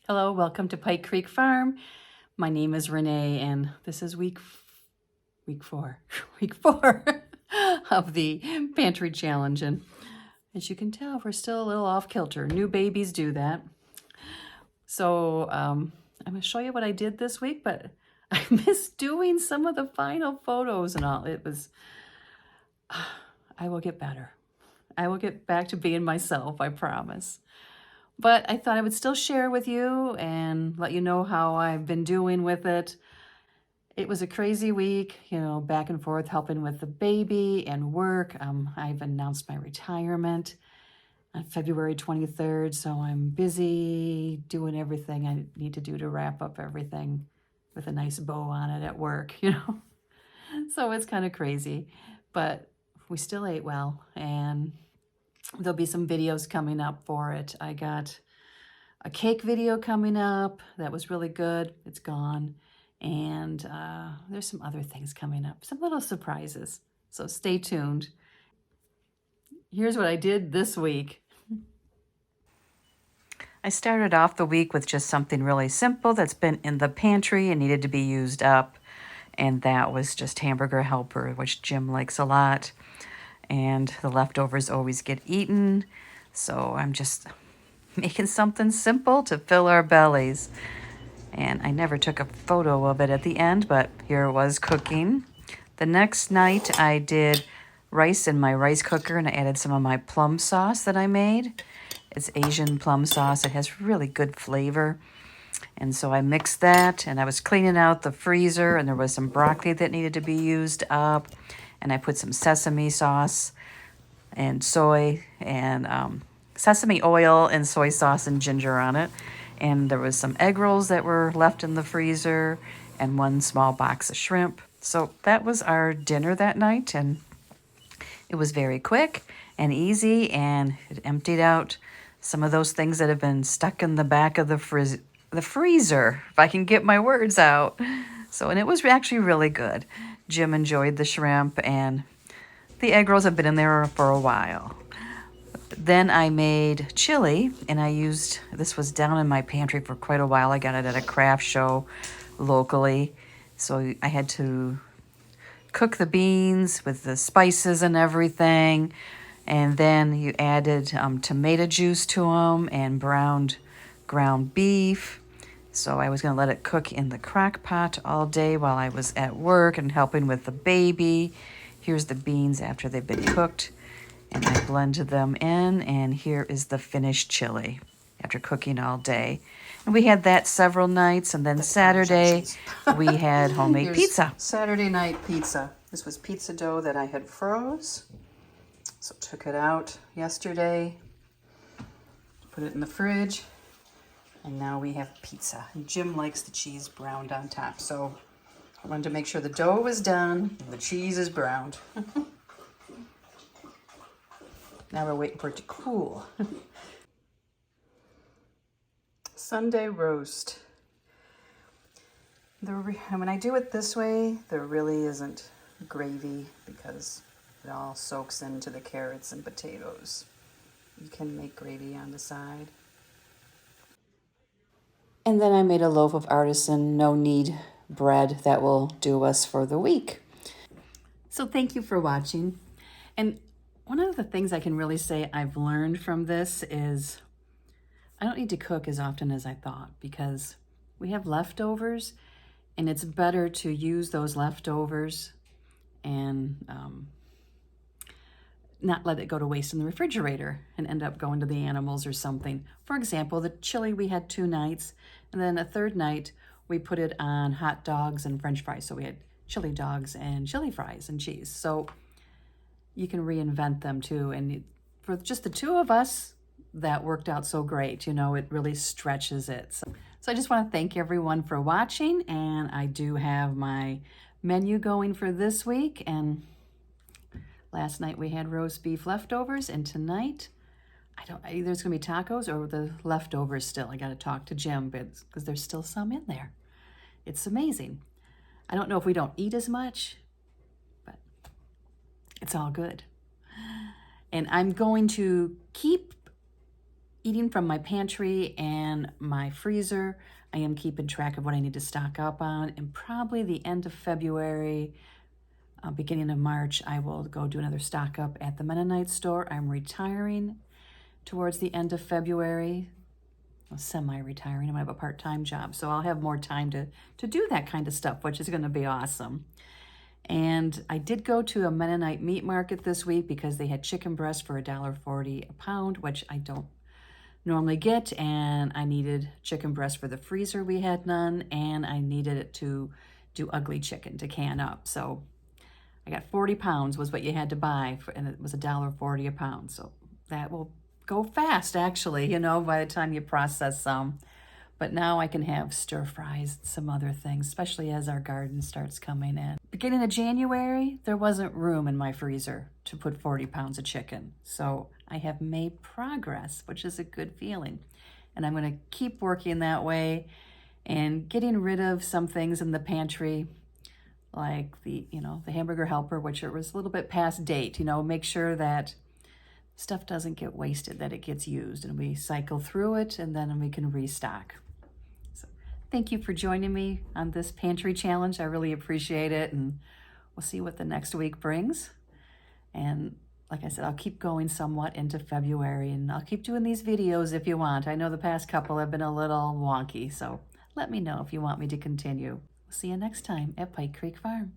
Hello, welcome to Pike Creek Farm. My name is Renee, and this is week four, week four of the Pantry Challenge. And as you can tell, we're still a little off kilter. New babies do that. So I'm going to show you what I did this week, but I missed doing some of the final photos and all. I will get better. I will get back to being myself, I promise. But I thought I would still share with you and let you know how I've been doing with it. It was a crazy week, back and forth helping with the baby and work. I've announced my retirement on February 23rd, so I'm busy doing everything I need to do to wrap up everything with a nice bow on it at work, So it's kind of crazy, but we still ate well, and there'll be some videos coming up for it. I got a cake video coming up that was really good. It's gone. And there's some other things coming up, some little surprises. So stay tuned. Here's what I did this week. I started off the week with just something really simple that's been in the pantry and needed to be used up. And that was just hamburger helper, which Jim likes a lot. And the leftovers always get eaten. So I'm just making something simple to fill our bellies. And I never took a photo of it at the end, but here it was cooking. The next night I did rice in my rice cooker, and I added some of my plum sauce that I made. It's Asian plum sauce. It has really good flavor. And so I mixed that, and I was cleaning out the freezer, and there was some broccoli that needed to be used up. And I put some sesame sauce and soy and sesame oil and soy sauce and ginger on it. And there was some egg rolls that were left in the freezer and one small box of shrimp. So that was our dinner that night, and it was very quick and easy, and it emptied out some of those things that have been stuck in the back of the freezer, if I can get my words out. So, and it was actually really good. Jim enjoyed the shrimp, and the egg rolls have been in there for a while. Then I made chili, and this was down in my pantry for quite a while. I got it at a craft show locally. So I had to cook the beans with the spices and everything. And then you added tomato juice to them and browned ground beef. So I was going to let it cook in the crock pot all day while I was at work and helping with the baby. Here's the beans after they've been cooked. And I blended them in, and here is the finished chili after cooking all day. And we had that several nights, and then Saturday we had homemade pizza. Saturday night pizza. This was pizza dough that I had froze. So took it out yesterday, put it in the fridge, and now we have pizza. And Jim likes the cheese browned on top, so I wanted to make sure the dough was done and the cheese is browned. Now we're waiting for it to cool. Sunday roast. When I do it this way, there really isn't gravy because it all soaks into the carrots and potatoes. You can make gravy on the side. And then I made a loaf of artisan no-knead bread that will do us for the week. So thank you for watching. And one of the things I can really say I've learned from this is I don't need to cook as often as I thought because we have leftovers, and it's better to use those leftovers and not let it go to waste in the refrigerator and end up going to the animals or something. For example, the chili we had 2 nights, and then a third night we put it on hot dogs and French fries. So we had chili dogs and chili fries and cheese. So you can reinvent them too. And for just the 2 of us, that worked out so great. It really stretches it. So I just want to thank everyone for watching. And I do have my menu going for this week. And last night we had roast beef leftovers. And tonight, either it's going to be tacos or the leftovers still. I got to talk to Jim because there's still some in there. It's amazing. I don't know if we don't eat as much, but it's all good. And I'm going to keep eating from my pantry and my freezer. I am keeping track of what I need to stock up on, and probably the end of February, beginning of March, I will go do another stock up at the Mennonite store. I'm retiring towards the end of February. Well, semi-retiring. I'm gonna have a part-time job, so I'll have more time to do that kind of stuff, which is gonna be awesome. And I did go to a Mennonite meat market this week because they had chicken breast for $1.40 a pound, which I don't normally get, and I needed chicken breast for the freezer. We had none, and I needed it to do ugly chicken to can up. So I got 40 pounds was what you had to buy, and it was $1.40 a pound. So that will go fast, actually, you know, by the time you process some. But now I can have stir fries and some other things, especially as our garden starts coming in. Beginning of January, there wasn't room in my freezer to put 40 pounds of chicken. So I have made progress, which is a good feeling. And I'm gonna keep working that way and getting rid of some things in the pantry, like the hamburger helper, which it was a little bit past date. Make sure that stuff doesn't get wasted, that it gets used, and we cycle through it, and then we can restock. So thank you for joining me on this pantry challenge. I really appreciate it, and we'll see what the next week brings. And like I said, I'll keep going somewhat into February, and I'll keep doing these videos if you want. I know the past couple have been a little wonky, so let me know if you want me to continue. We'll see you next time at Pike Creek Farm.